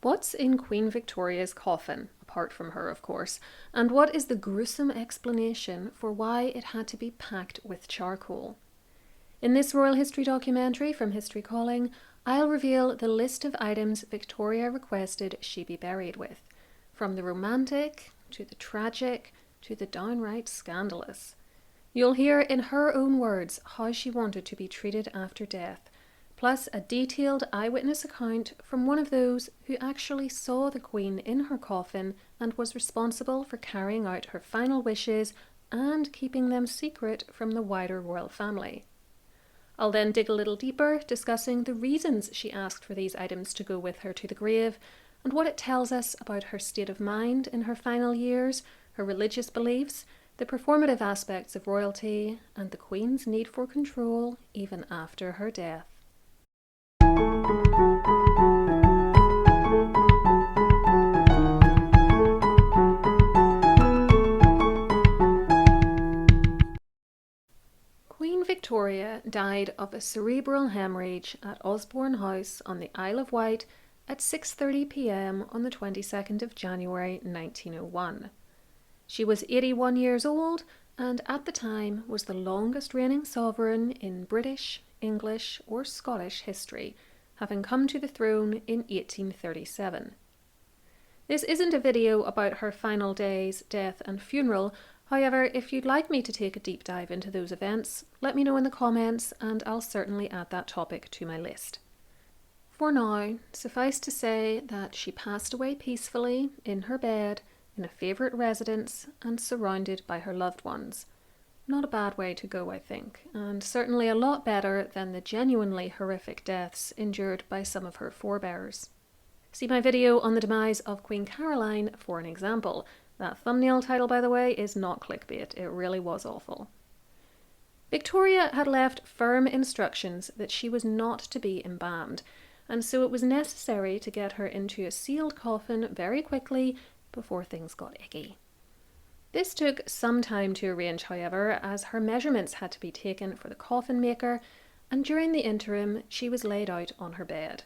What's in Queen Victoria's coffin, apart from her of course, and what is the gruesome explanation for why it had to be packed with charcoal? In this royal history documentary from History Calling, I'll reveal the list of items Victoria requested she be buried with, from the romantic, to the tragic, to the downright scandalous. You'll hear in her own words how she wanted to be treated after death, plus a detailed eyewitness account from one of those who actually saw the Queen in her coffin and was responsible for carrying out her final wishes and keeping them secret from the wider royal family. I'll then dig a little deeper, discussing the reasons she asked for these items to go with her to the grave, and what it tells us about her state of mind in her final years, her religious beliefs, the performative aspects of royalty, and the Queen's need for control even after her death. Queen Victoria died of a cerebral hemorrhage at Osborne House on the Isle of Wight at 6:30 p.m. on the 22nd of January 1901. She was 81 years old and at the time was the longest reigning sovereign in British, English or Scottish history, having come to the throne in 1837. This isn't a video about her final days, death and funeral. However, if you'd like me to take a deep dive into those events, let me know in the comments and I'll certainly add that topic to my list. For now, suffice to say that she passed away peacefully in her bed in a favourite residence and surrounded by her loved ones. Not a bad way to go, I think, and certainly a lot better than the genuinely horrific deaths endured by some of her forebears. See my video on the demise of Queen Caroline for an example. That thumbnail title, by the way, is not clickbait. It really was awful. Victoria had left firm instructions that she was not to be embalmed, and so it was necessary to get her into a sealed coffin very quickly before things got icky. This took some time to arrange, however, as her measurements had to be taken for the coffin maker, and during the interim she was laid out on her bed.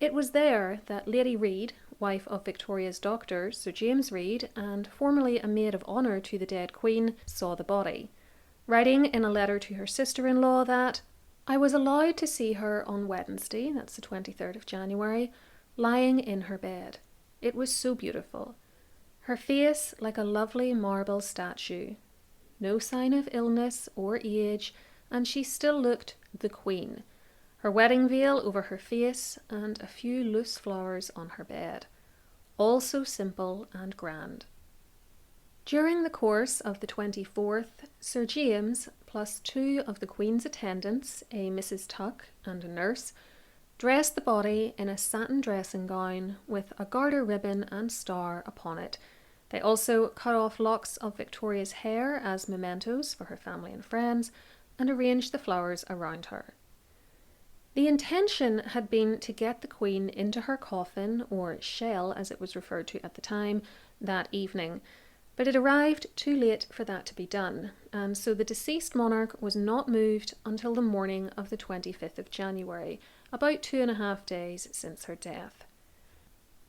It was there that Lady Reid, wife of Victoria's doctor, Sir James Reid, and formerly a maid of honour to the dead Queen, saw the body, writing in a letter to her sister-in-law that, "I was allowed to see her on Wednesday, that's the 23rd of January, lying in her bed. It was so beautiful. Her face like a lovely marble statue. No sign of illness or age, and she still looked the Queen. Her wedding veil over her face and a few loose flowers on her bed. All so simple and grand." During the course of the 24th, Sir James, plus two of the Queen's attendants, a Mrs. Tuck and a nurse, dressed the body in a satin dressing gown with a garter ribbon and star upon it. They also cut off locks of Victoria's hair as mementos for her family and friends, and arranged the flowers around her. The intention had been to get the Queen into her coffin, or shell as it was referred to at the time, that evening, but it arrived too late for that to be done, and so the deceased monarch was not moved until the morning of the 25th of January, about 2.5 days since her death.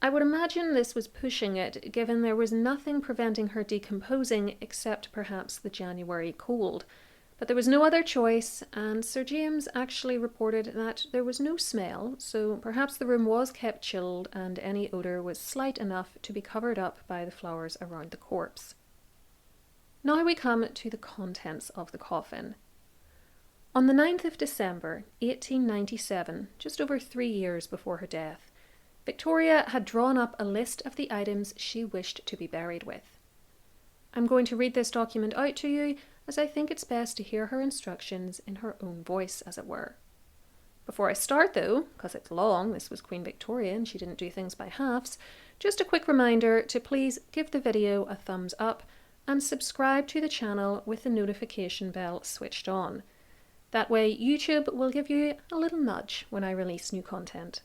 I would imagine this was pushing it, given there was nothing preventing her decomposing except perhaps the January cold. But there was no other choice, and Sir James actually reported that there was no smell, so perhaps the room was kept chilled and any odour was slight enough to be covered up by the flowers around the corpse. Now we come to the contents of the coffin. On the 9th of December 1897, just over 3 years before her death, Victoria had drawn up a list of the items she wished to be buried with. I'm going to read this document out to you, as I think it's best to hear her instructions in her own voice, as it were. Before I start though, because it's long, this was Queen Victoria and she didn't do things by halves, just a quick reminder to please give the video a thumbs up and subscribe to the channel with the notification bell switched on. That way YouTube will give you a little nudge when I release new content.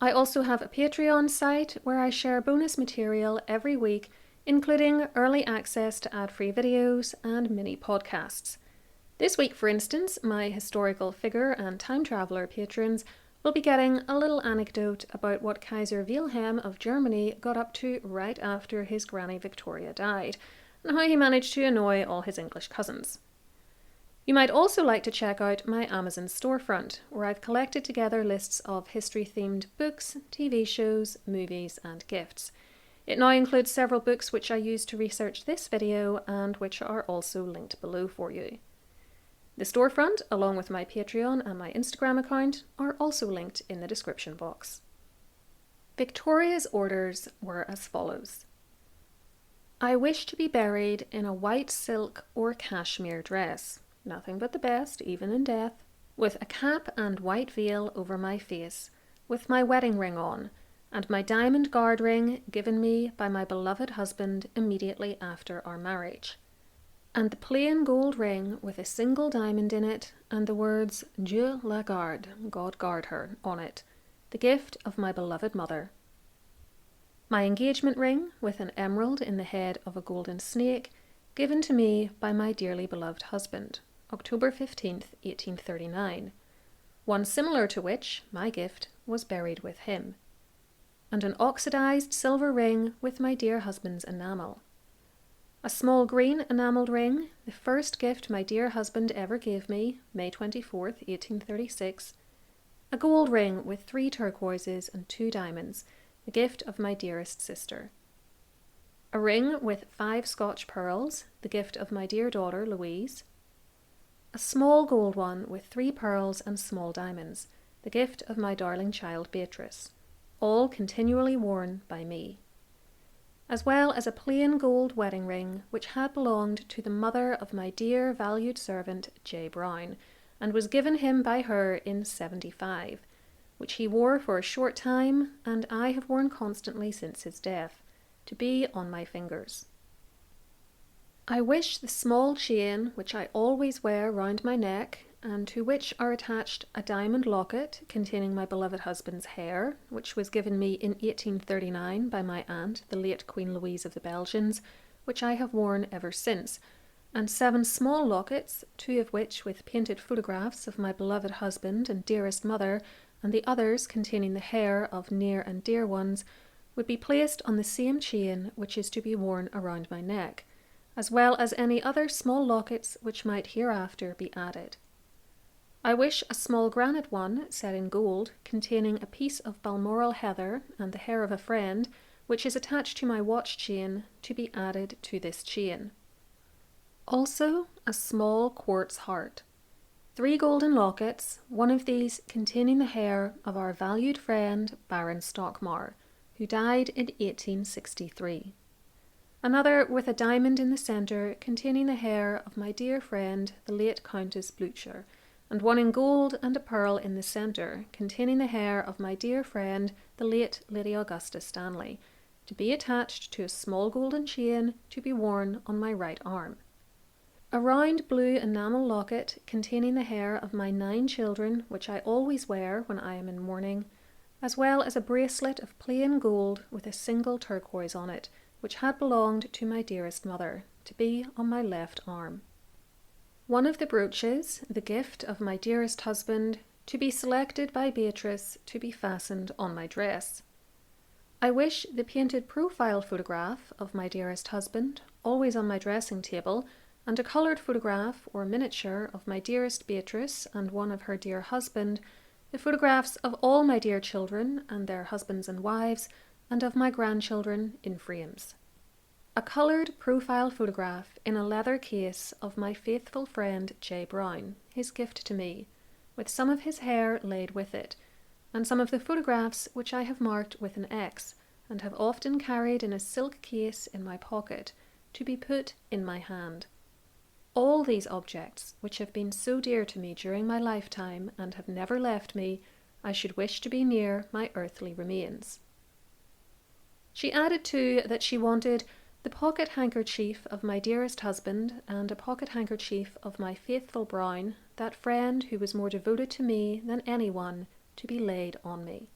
I also have a Patreon site where I share bonus material every week, including early access to ad-free videos and mini podcasts. This week, for instance, my historical figure and time traveller patrons We'll be getting a little anecdote about what Kaiser Wilhelm of Germany got up to right after his granny Victoria died, and how he managed to annoy all his English cousins. You might also like to check out my Amazon storefront, where I've collected together lists of history-themed books, TV shows, movies, and gifts. It now includes several books which I used to research this video and which are also linked below for you. The storefront, along with my Patreon and my Instagram account, are also linked in the description box. Victoria's orders were as follows. I wish to be buried in a white silk or cashmere dress, nothing but the best, even in death, with a cap and white veil over my face, with my wedding ring on, and my diamond guard ring given me by my beloved husband immediately after our marriage, and the plain gold ring with a single diamond in it and the words Dieu la garde, God guard her, on it, the gift of my beloved mother. My engagement ring with an emerald in the head of a golden snake, given to me by my dearly beloved husband, October 15th, 1839, one similar to which, my gift, was buried with him, and an oxidized silver ring with my dear husband's enamel. A small green enamelled ring, the first gift my dear husband ever gave me, May 24th, 1836. A gold ring with 3 turquoises and 2 diamonds, the gift of my dearest sister. A ring with 5 Scotch pearls, the gift of my dear daughter Louise. A small gold one with 3 pearls and small diamonds, the gift of my darling child Beatrice, all continually worn by me, as well as a plain gold wedding ring which had belonged to the mother of my dear valued servant J. Browne, and was given him by her in '75, which he wore for a short time, and I have worn constantly since his death, to be on my fingers. I wish the small chain which I always wear round my neck, and to which are attached a diamond locket containing my beloved husband's hair, which was given me in 1839 by my aunt, the late Queen Louise of the Belgians, which I have worn ever since, and 7 small lockets, 2 of which with painted photographs of my beloved husband and dearest mother, and the others containing the hair of near and dear ones, would be placed on the same chain which is to be worn around my neck, as well as any other small lockets which might hereafter be added. I wish a small granite one, set in gold, containing a piece of Balmoral heather and the hair of a friend, which is attached to my watch chain, to be added to this chain. Also a small quartz heart. 3 golden lockets, one of these containing the hair of our valued friend Baron Stockmar, who died in 1863. Another with a diamond in the centre containing the hair of my dear friend the late Countess Blucher, and one in gold and a pearl in the centre, containing the hair of my dear friend, the late Lady Augusta Stanley, to be attached to a small golden chain to be worn on my right arm. A round blue enamel locket containing the hair of my 9 children, which I always wear when I am in mourning, as well as a bracelet of plain gold with a single turquoise on it, which had belonged to my dearest mother, to be on my left arm. One of the brooches, the gift of my dearest husband, to be selected by Beatrice to be fastened on my dress. I wish the painted profile photograph of my dearest husband, always on my dressing table, and a coloured photograph or miniature of my dearest Beatrice and one of her dear husband, the photographs of all my dear children and their husbands and wives, and of my grandchildren in frames. A coloured profile photograph in a leather case of my faithful friend J. Browne, his gift to me, with some of his hair laid with it, and some of the photographs which I have marked with an X, and have often carried in a silk case in my pocket, to be put in my hand. All these objects, which have been so dear to me during my lifetime and have never left me, I should wish to be near my earthly remains. She added too that she wanted the pocket handkerchief of my dearest husband and a pocket handkerchief of my faithful Browne, that friend who was more devoted to me than anyone, to be laid on me.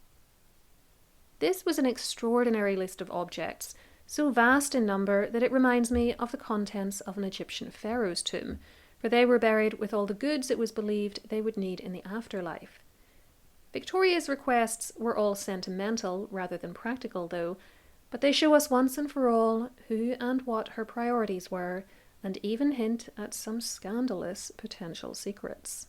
This was an extraordinary list of objects, so vast in number that it reminds me of the contents of an Egyptian pharaoh's tomb, for they were buried with all the goods it was believed they would need in the afterlife. Victoria's requests were all sentimental rather than practical, though, but they show us once and for all who and what her priorities were, and even hint at some scandalous potential secrets.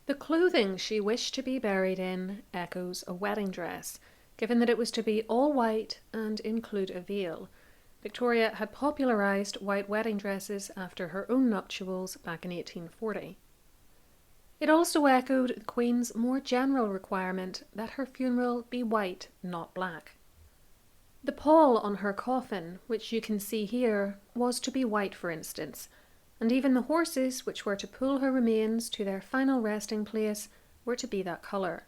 The clothing she wished to be buried in echoes a wedding dress, given that it was to be all white and include a veil. Victoria had popularised white wedding dresses after her own nuptials back in 1840. It also echoed the Queen's more general requirement that her funeral be white, not black. The pall on her coffin, which you can see here, was to be white, for instance, and even the horses which were to pull her remains to their final resting place were to be that colour.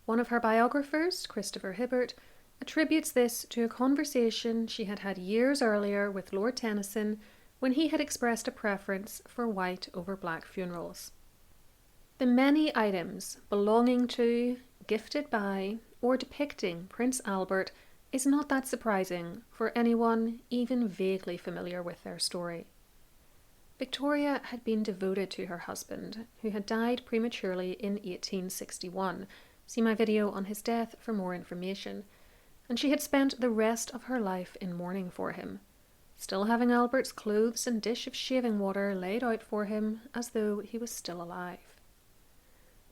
One of her biographers, Christopher Hibbert, attributes this to a conversation she had had years earlier with Lord Tennyson when he had expressed a preference for white over black funerals. The many items belonging to, gifted by, or depicting Prince Albert is not that surprising for anyone even vaguely familiar with their story. Victoria had been devoted to her husband, who had died prematurely in 1861. See my video on his death for more information. And she had spent the rest of her life in mourning for him, still having Albert's clothes and dish of shaving water laid out for him as though he was still alive.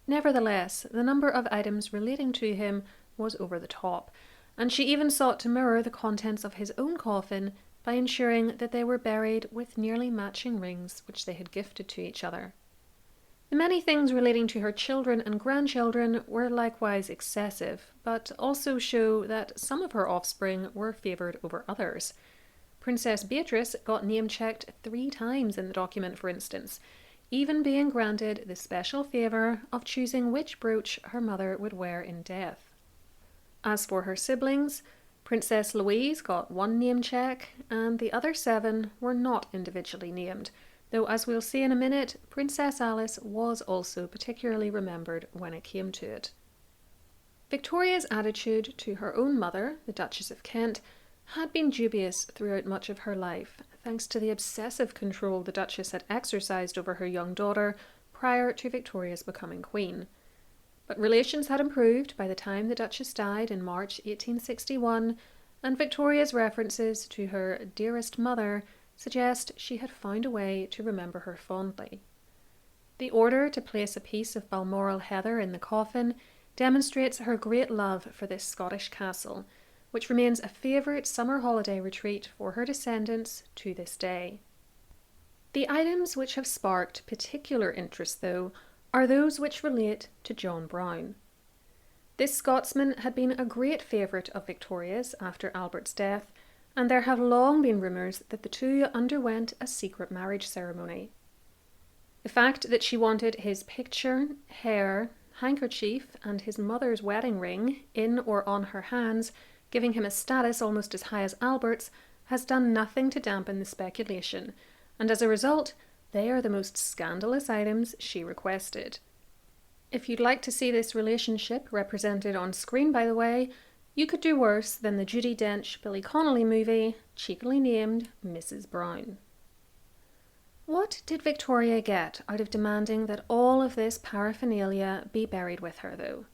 Nevertheless, the number of items relating to him was over the top, and she even sought to mirror the contents of his own coffin by ensuring that they were buried with nearly matching rings which they had gifted to each other. The many things relating to her children and grandchildren were likewise excessive, but also show that some of her offspring were favoured over others. Princess Beatrice got name-checked 3 times in the document, for instance, even being granted the special favour of choosing which brooch her mother would wear in death. As for her siblings, Princess Louise got 1 name check, and the other 7 were not individually named, though as we'll see in a minute, Princess Alice was also particularly remembered when it came to it. Victoria's attitude to her own mother, the Duchess of Kent, had been dubious throughout much of her life, thanks to the obsessive control the Duchess had exercised over her young daughter prior to Victoria's becoming Queen. But relations had improved by the time the Duchess died in March 1861, and Victoria's references to her dearest mother suggest she had found a way to remember her fondly. The order to place a piece of Balmoral heather in the coffin demonstrates her great love for this Scottish castle, which remains a favourite summer holiday retreat for her descendants to this day. The items which have sparked particular interest, though, are those which relate to John Browne. This Scotsman had been a great favourite of Victoria's after Albert's death, and there have long been rumours that the two underwent a secret marriage ceremony. The fact that she wanted his picture, hair, handkerchief, and his mother's wedding ring in or on her hands, giving him a status almost as high as Albert's, has done nothing to dampen the speculation, and as a result, they are the most scandalous items she requested. If you'd like to see this relationship represented on screen, by the way, you could do worse than the Judi Dench-Billy Connolly movie, cheekily named Mrs. Browne. What did Victoria get out of demanding that all of this paraphernalia be buried with her, though?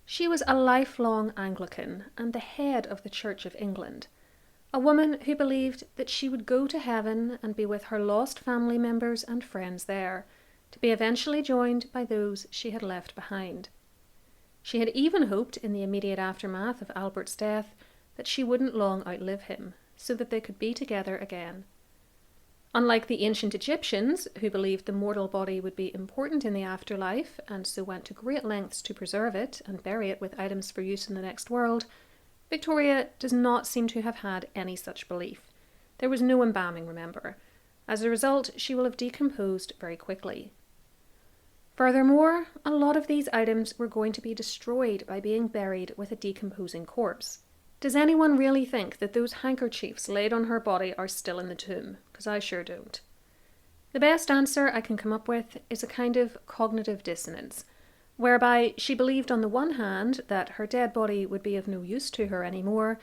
She was a lifelong Anglican and the head of the Church of England, a woman who believed that she would go to heaven and be with her lost family members and friends there, to be eventually joined by those she had left behind. She had even hoped in the immediate aftermath of Albert's death that she wouldn't long outlive him, so that they could be together again. Unlike the ancient Egyptians, who believed the mortal body would be important in the afterlife and so went to great lengths to preserve it and bury it with items for use in the next world, Victoria does not seem to have had any such belief. There was no embalming, remember. As a result, she will have decomposed very quickly. Furthermore, a lot of these items were going to be destroyed by being buried with a decomposing corpse. Does anyone really think that those handkerchiefs laid on her body are still in the tomb? Because I sure don't. The best answer I can come up with is a kind of cognitive dissonance, whereby she believed on the one hand that her dead body would be of no use to her anymore,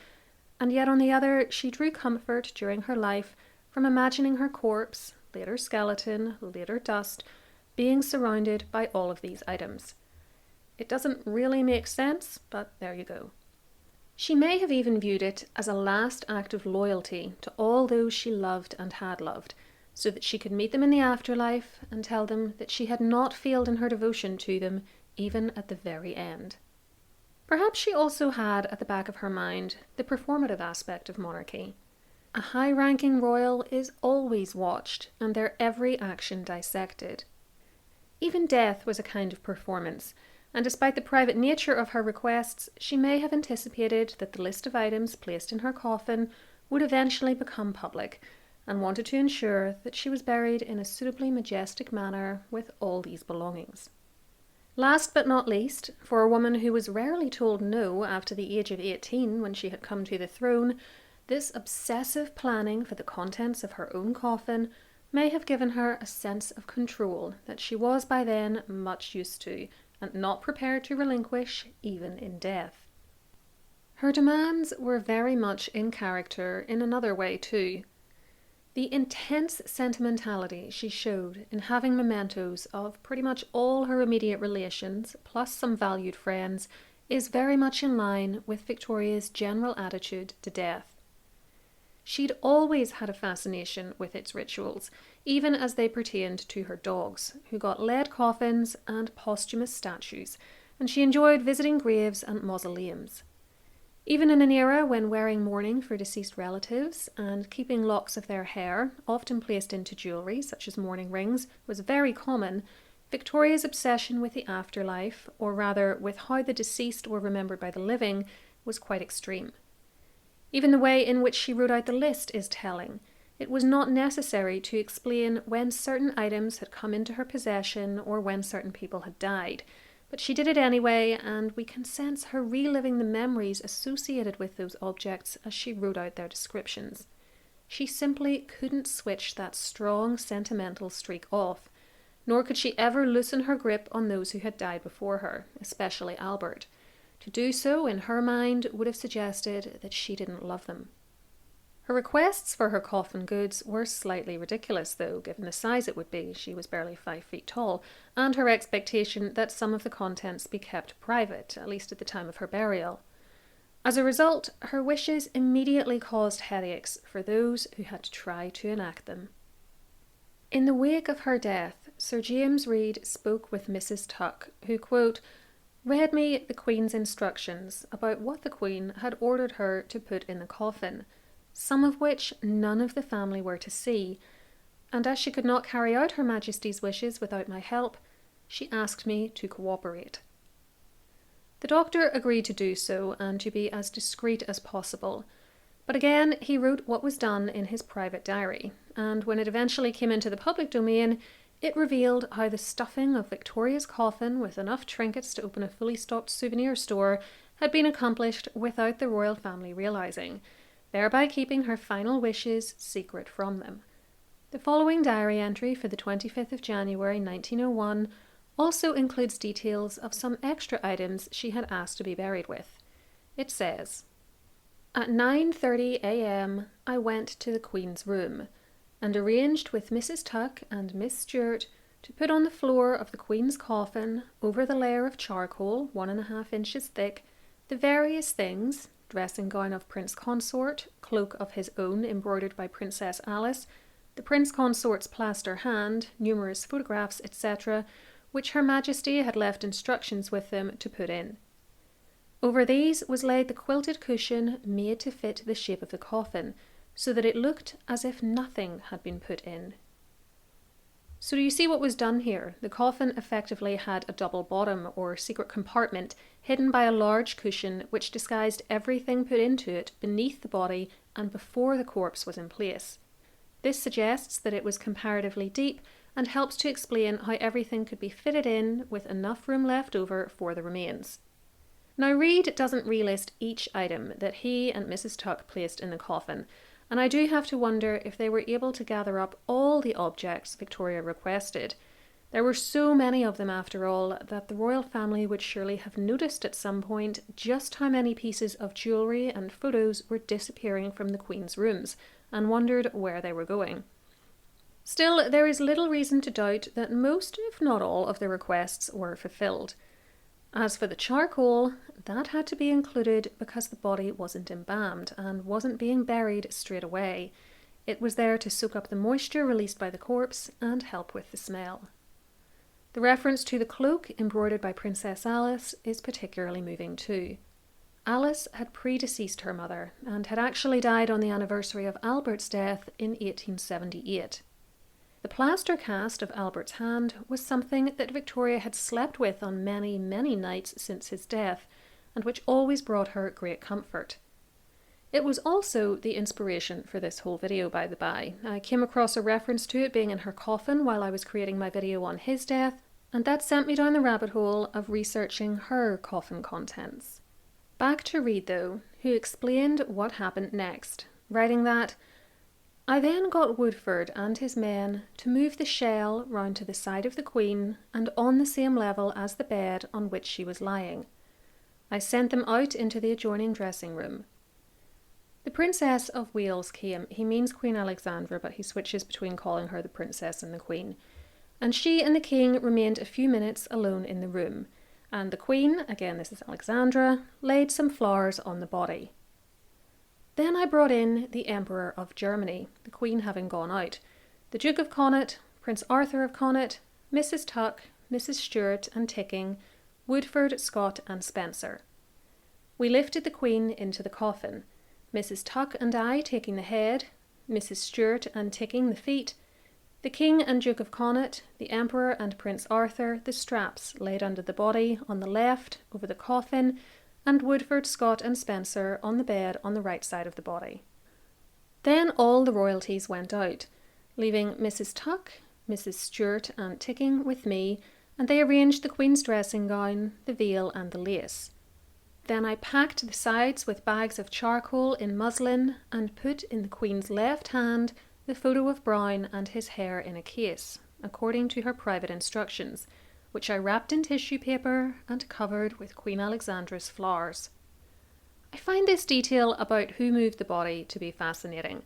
and yet on the other she drew comfort during her life from imagining her corpse, later skeleton, later dust, being surrounded by all of these items. It doesn't really make sense, but there you go. She may have even viewed it as a last act of loyalty to all those she loved and had loved, so that she could meet them in the afterlife and tell them that she had not failed in her devotion to them, even at the very end. Perhaps she also had at the back of her mind the performative aspect of monarchy. A high-ranking royal is always watched and their every action dissected. Even death was a kind of performance, and despite the private nature of her requests, she may have anticipated that the list of items placed in her coffin would eventually become public, and wanted to ensure that she was buried in a suitably majestic manner with all these belongings. Last but not least, for a woman who was rarely told no after the age of 18 when she had come to the throne, this obsessive planning for the contents of her own coffin may have given her a sense of control that she was by then much used to, and not prepared to relinquish even in death. Her demands were very much in character in another way too. The intense sentimentality she showed in having mementos of pretty much all her immediate relations, plus some valued friends, is very much in line with Victoria's general attitude to death. She'd always had a fascination with its rituals, even as they pertained to her dogs, who got lead coffins and posthumous statues, and she enjoyed visiting graves and mausoleums. Even in an era when wearing mourning for deceased relatives and keeping locks of their hair, often placed into jewellery such as mourning rings, was very common, Victoria's obsession with the afterlife, or rather with how the deceased were remembered by the living, was quite extreme. Even the way in which she wrote out the list is telling. It was not necessary to explain when certain items had come into her possession or when certain people had died, but she did it anyway, and we can sense her reliving the memories associated with those objects as she wrote out their descriptions. She simply couldn't switch that strong sentimental streak off, nor could she ever loosen her grip on those who had died before her, especially Albert. To do so, in her mind, would have suggested that she didn't love them. Her requests for her coffin goods were slightly ridiculous, though, given the size it would be. She was barely 5 feet tall, and her expectation that some of the contents be kept private, at least at the time of her burial. As a result, her wishes immediately caused headaches for those who had to try to enact them. In the wake of her death, Sir James Reid spoke with Mrs. Tuck, who, quote, read me the Queen's instructions about what the Queen had ordered her to put in the coffin, some of which none of the family were to see, and as she could not carry out Her Majesty's wishes without my help, she asked me to cooperate. The doctor agreed to do so and to be as discreet as possible, but again he wrote what was done in his private diary, and when it eventually came into the public domain, it revealed how the stuffing of Victoria's coffin with enough trinkets to open a fully stocked souvenir store had been accomplished without the royal family realising, thereby keeping her final wishes secret from them. The following diary entry for the 25th of January 1901 also includes details of some extra items she had asked to be buried with. It says, at 9:30 a.m. I went to the Queen's room and arranged with Mrs. Tuck and Miss Stewart to put on the floor of the Queen's coffin, over the layer of charcoal 1.5 inches thick, the various things, dressing gown of Prince Consort, cloak of his own embroidered by Princess Alice, the Prince Consort's plaster hand, numerous photographs, etc., which Her Majesty had left instructions with them to put in. Over these was laid the quilted cushion made to fit the shape of the coffin, so that it looked as if nothing had been put in. So do you see what was done here? The coffin effectively had a double bottom or secret compartment hidden by a large cushion which disguised everything put into it beneath the body and before the corpse was in place. This suggests that it was comparatively deep and helps to explain how everything could be fitted in with enough room left over for the remains. Now Reid doesn't relist each item that he and Mrs. Tuck placed in the coffin, and I do have to wonder if they were able to gather up all the objects Victoria requested. There were so many of them after all that the royal family would surely have noticed at some point just how many pieces of jewellery and photos were disappearing from the Queen's rooms, and wondered where they were going. Still, there is little reason to doubt that most, if not all, of the requests were fulfilled. As for the charcoal, that had to be included because the body wasn't embalmed and wasn't being buried straight away. It was there to soak up the moisture released by the corpse and help with the smell. The reference to the cloak embroidered by Princess Alice is particularly moving too. Alice had predeceased her mother and had actually died on the anniversary of Albert's death in 1878. The plaster cast of Albert's hand was something that Victoria had slept with on many, many nights since his death, and which always brought her great comfort. It was also the inspiration for this whole video, by the by. I came across a reference to it being in her coffin while I was creating my video on his death, and that sent me down the rabbit hole of researching her coffin contents. Back to Reid though, who explained what happened next, writing that, "I then got Woodford and his men to move the shell round to the side of the Queen and on the same level as the bed on which she was lying. I sent them out into the adjoining dressing room. The Princess of Wales came," he means Queen Alexandra, but he switches between calling her the Princess and the Queen, "and she and the King remained a few minutes alone in the room, and the Queen," again this is Alexandra, "laid some flowers on the body. Then I brought in the Emperor of Germany, the Queen having gone out, the Duke of Connaught, Prince Arthur of Connaught, Mrs. Tuck, Mrs. Stewart and Ticking, Woodford, Scott and Spencer. We lifted the Queen into the coffin, Mrs. Tuck and I taking the head, Mrs. Stewart and Ticking the feet, the King and Duke of Connaught, the Emperor and Prince Arthur, the straps laid under the body on the left over the coffin, and Woodford, Scott and Spencer on the bed on the right side of the body. Then all the royalties went out, leaving Mrs. Tuck, Mrs. Stewart and Ticking with me, and they arranged the Queen's dressing gown, the veil and the lace. Then I packed the sides with bags of charcoal in muslin and put in the Queen's left hand the photo of Browne and his hair in a case, according to her private instructions, which I wrapped in tissue paper and covered with Queen Alexandra's flowers. I find this detail about who moved the body to be fascinating.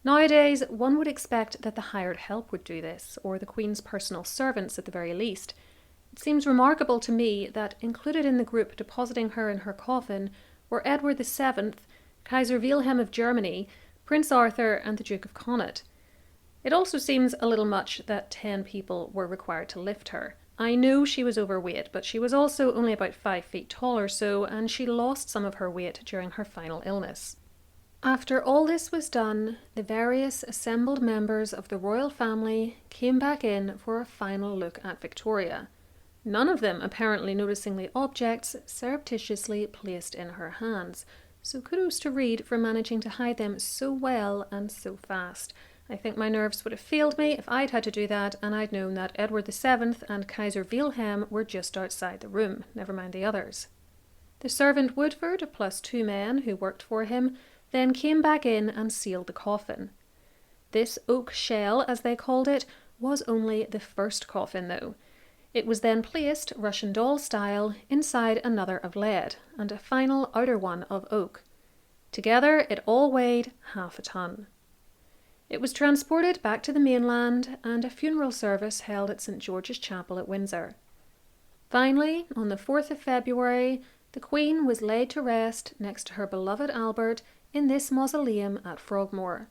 Nowadays, one would expect that the hired help would do this, or the Queen's personal servants at the very least. It seems remarkable to me that included in the group depositing her in her coffin were Edward VII, Kaiser Wilhelm of Germany, Prince Arthur and the Duke of Connaught. It also seems a little much that 10 people were required to lift her. I know she was overweight, but she was also only about 5 feet tall or so, and she lost some of her weight during her final illness. After all this was done, the various assembled members of the royal family came back in for a final look at Victoria, none of them apparently noticing the objects surreptitiously placed in her hands, so kudos to Reid for managing to hide them so well and so fast. I think my nerves would have failed me if I'd had to do that and I'd known that Edward VII and Kaiser Wilhelm were just outside the room, never mind the others. The servant Woodford, plus 2 men who worked for him, then came back in and sealed the coffin. This oak shell, as they called it, was only the first coffin though. It was then placed, Russian doll style, inside another of lead, and a final outer one of oak. Together it all weighed half a ton. It was transported back to the mainland and a funeral service held at St. George's Chapel at Windsor. Finally, on the 4th of February, the Queen was laid to rest next to her beloved Albert in this mausoleum at Frogmore.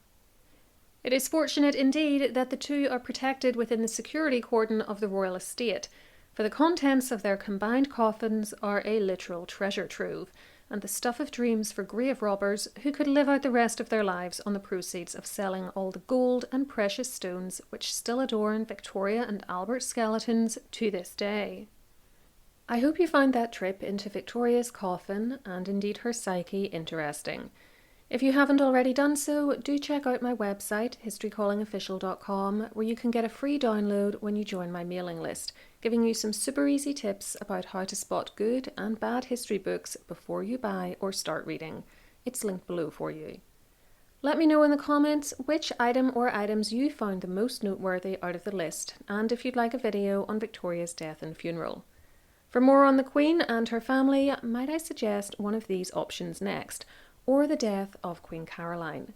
It is fortunate indeed that the two are protected within the security cordon of the royal estate, for the contents of their combined coffins are a literal treasure trove, and the stuff of dreams for grave robbers who could live out the rest of their lives on the proceeds of selling all the gold and precious stones which still adorn Victoria and Albert's skeletons to this day. I hope you found that trip into Victoria's coffin, and indeed her psyche, interesting. If you haven't already done so, do check out my website, historycallingofficial.com, where you can get a free download when you join my mailing list, giving you some super easy tips about how to spot good and bad history books before you buy or start reading. It's linked below for you. Let me know in the comments which item or items you found the most noteworthy out of the list, and if you'd like a video on Victoria's death and funeral. For more on the Queen and her family, might I suggest one of these options next, or the death of Queen Caroline.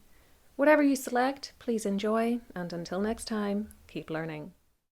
Whatever you select, please enjoy, and until next time, keep learning.